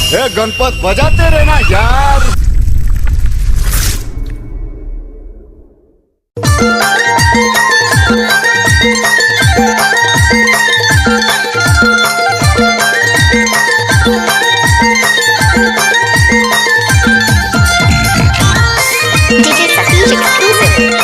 ए गणपत बजाते रहना यार। DJ Satish exclusive.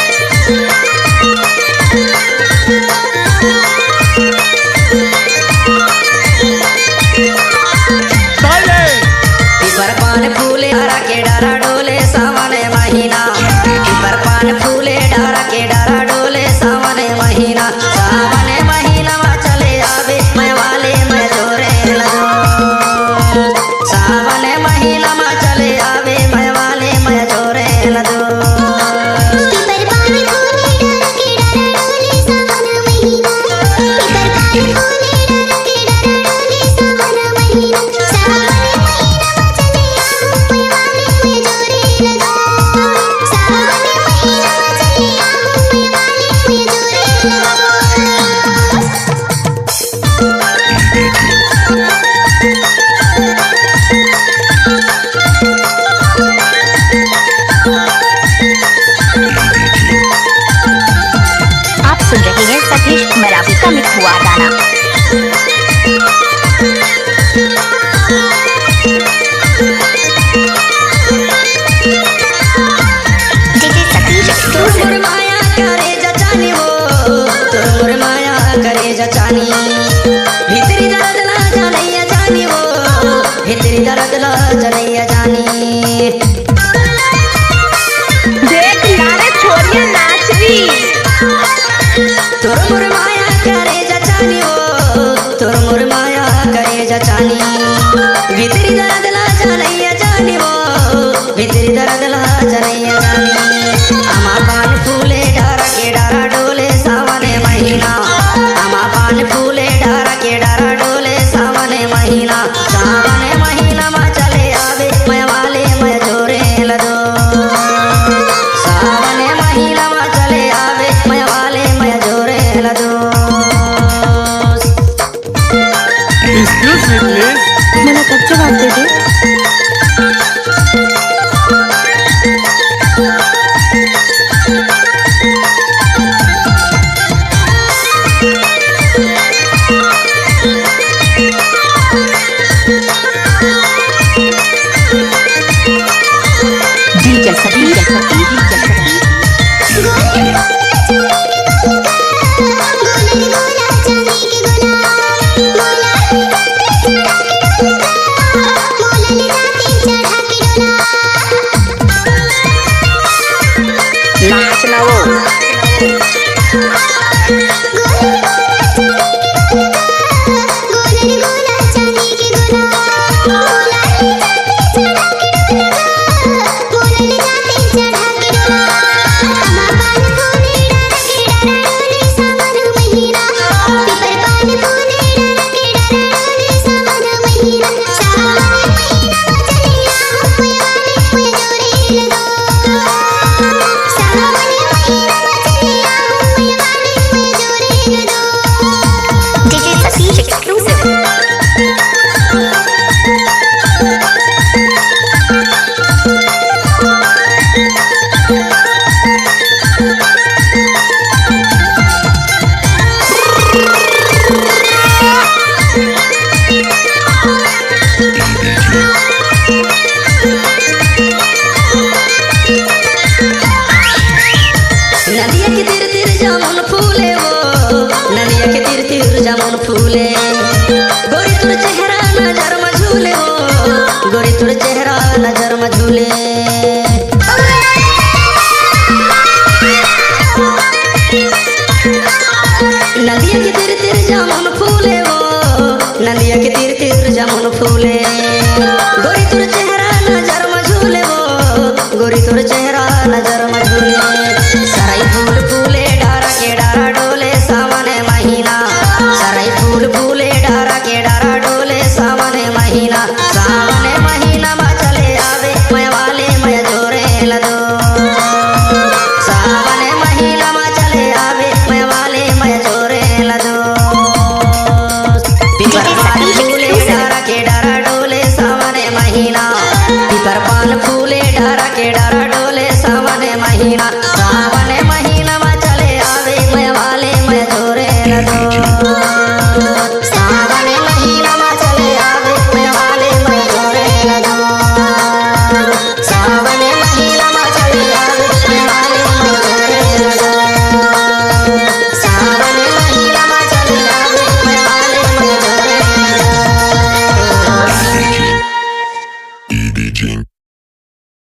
पिपर पान फूले डारा के डारा डोले सावने महीना। पिपर पान फूले डारा के डारा डोले सावने महीना। सावने महीना में चले आवे मैं वाले मैं जोरे लगो। सावने महीना में चले आवे मैं वाले मैं जोरे लगो। पिपर पान फूले डारा के डारा डोले सावन महीना। पिपर पान फूले डारा के डारा डोले सावन महीना। सावन महीना में चले आऊं मैं वाले मैं जोरे लगो। सावन महीना में चले आऊं मैं वाले मैं जोरे लगो। आप सुन रहे हैं सतीश मरावी का मिक्स हुआ गाना। DJ Satish exclusive. तुर माया करे जचानी हो, तुर माया करे जचानी। भीतरी दर्द ला जनैया जानी हो, भीतरी दर्द ला जनैया जानी। देख नारे छोरिया नाच रही। तुर मुर माया करे जचानी हो, तुर मुर माया करे जचानी। भीतरी दर्द ला जनैया जानी हो, भीतरी दर्द ला जनैया जानी। अमा पान फूले डारा के डारा डोले सावने महीना। अमा पान फूले डारा के डारा डोले सावने महीना। सावने महीना में चले आवे मैं वाले मैं जोरे लगो। सावने महीना में चले आवे मैं वाले मैं जोरे लगो। Excuse me please। मला कच्चे वाटते ते DJ Satish नाच ना वो DJ Satish exclusive. नदिया के तीर तीर जामुन फूले हो, नदिया के तीर तीर जामुन फूले। गोरी तुर चेहरा नजर में झूले हो, गोरी तुर चेहरा नजर में झूले। नदिया के तीर तीर जामुन फूले हो, नदिया के तीर तीर जामुन फूले। गोरी तुर चेहरा नजर में झूले हो, गोरी तुर चेहरा नजर में झूले। सराई फूल फूले डारा के डारा डोले सावने महीना। सराई फूल फूले डारा के डारा डोले सावने महीना। सावने महीना में चले आवे मैं वाले मैं जोरे लगो। सावने महीना में चले आवे मैं वाले मैं जोरे लगो। पिपर पान फूले डारा के डारा डोले सावने पान फूले डरा के डरा डोले सावन महीना